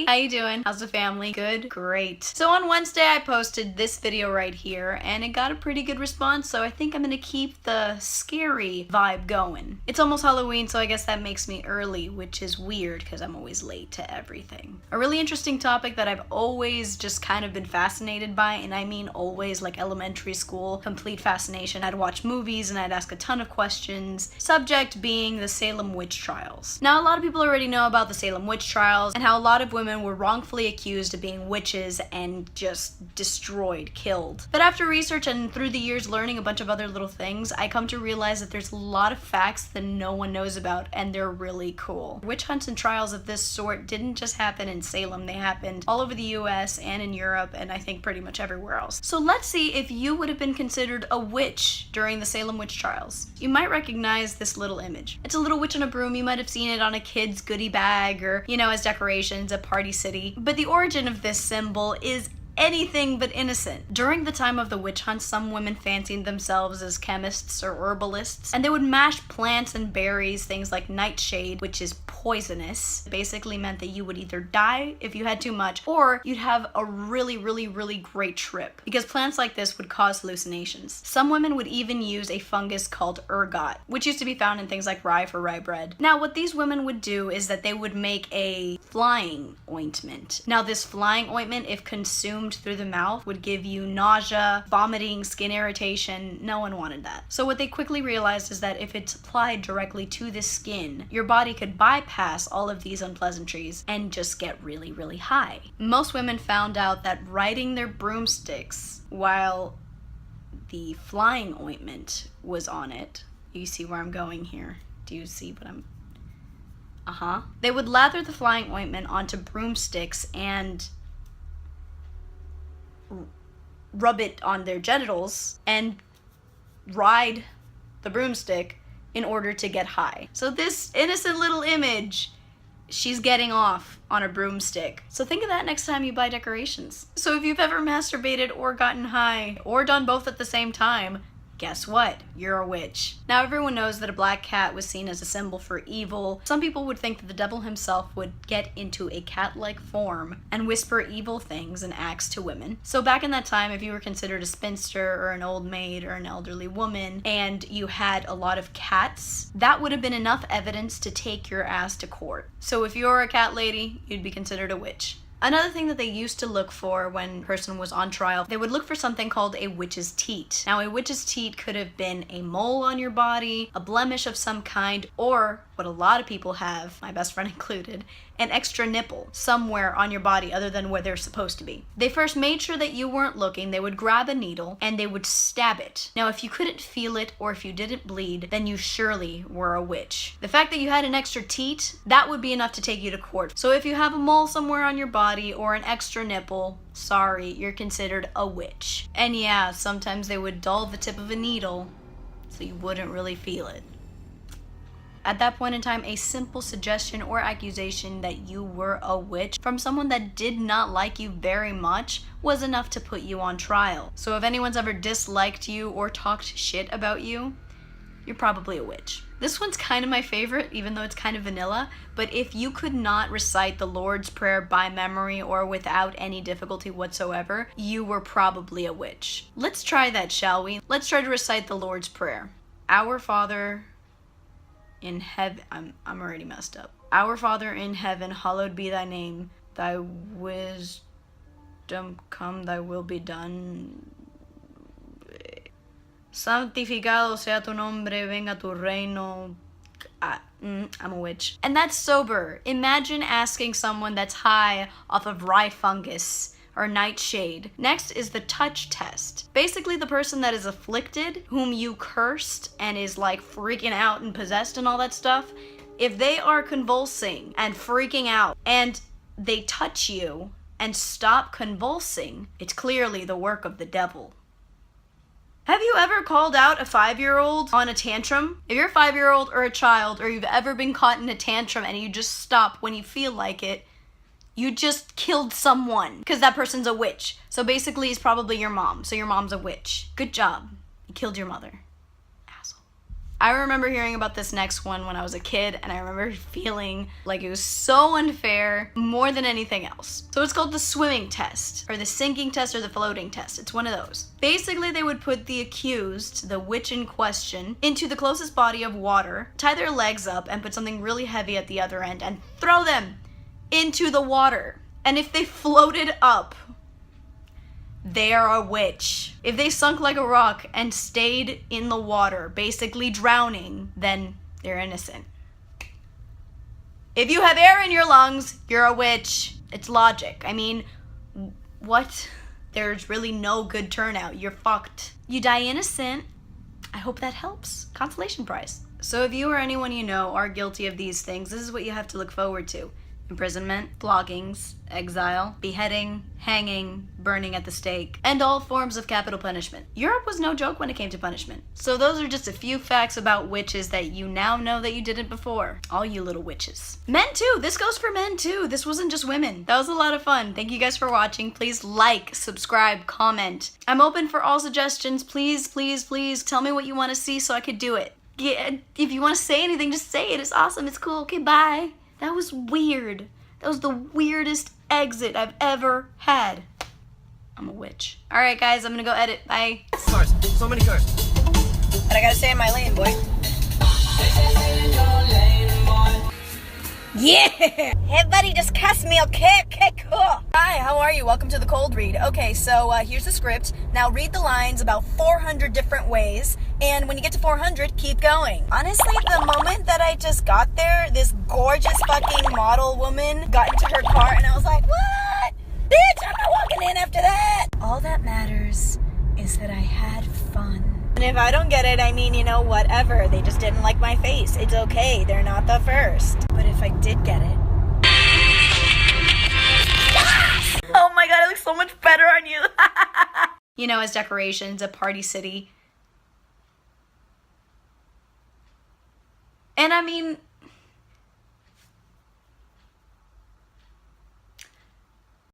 how you doing? How's the family? Good? Great. So on Wednesday I posted this video right here and it got a pretty good response, so I think I'm gonna keep the scary vibe going. It's almost Halloween, so I guess that makes me early, which is weird because I'm always late to everything. A really interesting topic that I've always just kind of been fascinated by, and I mean always, like elementary school, complete fascination. I'd watch movies and I'd ask a ton of questions. Subject being the Salem witch trials. Now a lot of people already know about the Salem witch trials and how a lot of women were wrongfully accused of being witches and just destroyed, killed. But after research and through the years learning a bunch of other little things, I come to realize that there's a lot of facts that no one knows about, and they're really cool. Witch hunts and trials of this sort didn't just happen in Salem, they happened all over the US and in Europe, and I think pretty much everywhere else. So let's see if you would have been considered a witch during the Salem witch trials. You might recognize this little image. It's a little witch on a broom. You might have seen it on a kid's goodie bag or, you know, as decorations at Party City. But the origin of this symbol is anything but innocent. During the time of the witch hunt, some women fancied themselves as chemists or herbalists, and they would mash plants and berries, things like nightshade, which is poisonous. It basically meant that you would either die if you had too much, or you'd have a really great trip, because plants like this would cause hallucinations. Some women would even use a fungus called ergot, which used to be found in things like rye for rye bread. Now what these women would do is that they would make a flying ointment. Now this flying ointment, if consumed through the mouth, would give you nausea, vomiting, skin irritation. No one wanted that. So what they quickly realized is that if it's applied directly to the skin, your body could bypass all of these unpleasantries and just get really high. Most women found out that riding their broomsticks while the flying ointment was on it, you see where I'm going here? Do you see what I'm... They would lather the flying ointment onto broomsticks and rub it on their genitals and ride the broomstick in order to get high. So this innocent little image, she's getting off on a broomstick. So think of that next time you buy decorations. So if you've ever masturbated or gotten high or done both at the same time, guess what? You're a witch. Now everyone knows that a black cat was seen as a symbol for evil. Some people would think that the devil himself would get into a cat-like form and whisper evil things and acts to women. So back in that time, if you were considered a spinster or an old maid or an elderly woman and you had a lot of cats, that would have been enough evidence to take your ass to court. So if you're a cat lady, you'd be considered a witch. Another thing that they used to look for when a person was on trial, they would look for something called a witch's teat. Now a witch's teat could have been a mole on your body, a blemish of some kind, or what a lot of people have, my best friend included, an extra nipple somewhere on your body other than where they're supposed to be. They first made sure that you weren't looking. They would grab a needle and they would stab it. Now if you couldn't feel it or if you didn't bleed, then you surely were a witch. The fact that you had an extra teat, that would be enough to take you to court. So if you have a mole somewhere on your body or an extra nipple, sorry, you're considered a witch. And yeah, sometimes they would dull the tip of a needle so you wouldn't really feel it. At that point in time, a simple suggestion or accusation that you were a witch from someone that did not like you very much was enough to put you on trial. So if anyone's ever disliked you or talked shit about you, you're probably a witch. This one's kind of my favorite, even though it's kind of vanilla, but if you could not recite the Lord's Prayer by memory or without any difficulty whatsoever, you were probably a witch. Let's try that, shall we? Let's try to recite the Lord's Prayer. Our Father in heaven, I'm already messed up. Our Father in heaven, hallowed be thy name. Thy wisdom come, thy will be done. Santificado sea tu nombre, venga tu reino. I'm a witch. And that's sober. Imagine asking someone that's high off of rye fungus or nightshade. Next is the touch test. Basically the person that is afflicted, whom you cursed and is like freaking out and possessed and all that stuff, if they are convulsing and freaking out and they touch you and stop convulsing, it's clearly the work of the devil. Have you ever called out a 5-year-old on a tantrum? If you're a 5-year-old or a child, or you've ever been caught in a tantrum and you just stop when you feel like it, you just killed someone because that person's a witch. So basically it's probably your mom. So your mom's a witch. Good job. You killed your mother. Asshole. I remember hearing about this next one when I was a kid, and I remember feeling like it was so unfair more than anything else. So it's called the swimming test, or the sinking test, or the floating test. It's one of those. Basically, they would put the accused, the witch in question, into the closest body of water, tie their legs up, and put something really heavy at the other end, and throw them into the water. And if they floated up, they are a witch. If they sunk like a rock and stayed in the water, basically drowning, then they're innocent. If you have air in your lungs, you're a witch. It's logic. I mean, what? There's really no good turnout. You're fucked. You die innocent. I hope that helps. Consolation prize. So if you or anyone you know are guilty of these things, this is what you have to look forward to. Imprisonment, floggings, exile, beheading, hanging, burning at the stake, and all forms of capital punishment. Europe was no joke when it came to punishment. So those are just a few facts about witches that you now know that you didn't before. All you little witches. Men too! This goes for men too! This wasn't just women. That was a lot of fun. Thank you guys for watching. Please like, subscribe, comment. I'm open for all suggestions. Please, please, please tell me what you want to see so I could do it. Yeah, if you want to say anything, just say it. It's awesome. It's cool. Okay, bye. That was weird. That was the weirdest exit I've ever had. I'm a witch. Alright guys, I'm gonna go edit. Bye. Cars. So many cars. But I gotta stay in my lane, boy. Yeah! Hey buddy, just cuss me, okay? Okay, cool. Hi, how are you? Welcome to the cold read. Okay, so here's the script. Now read the lines about 400 different ways, and when you get to 400, keep going. Honestly, the moment that I just got there, this gorgeous fucking model woman got into her car, and I was like, what? Bitch, I'm not walking in after that! All that matters is that I had fun. And if I don't get it, I mean, you know, whatever. They just didn't like my face. It's okay. They're not the first. But if I did get it... Oh my god, it looks so much better on you. You know, as decorations, a party city. And I mean...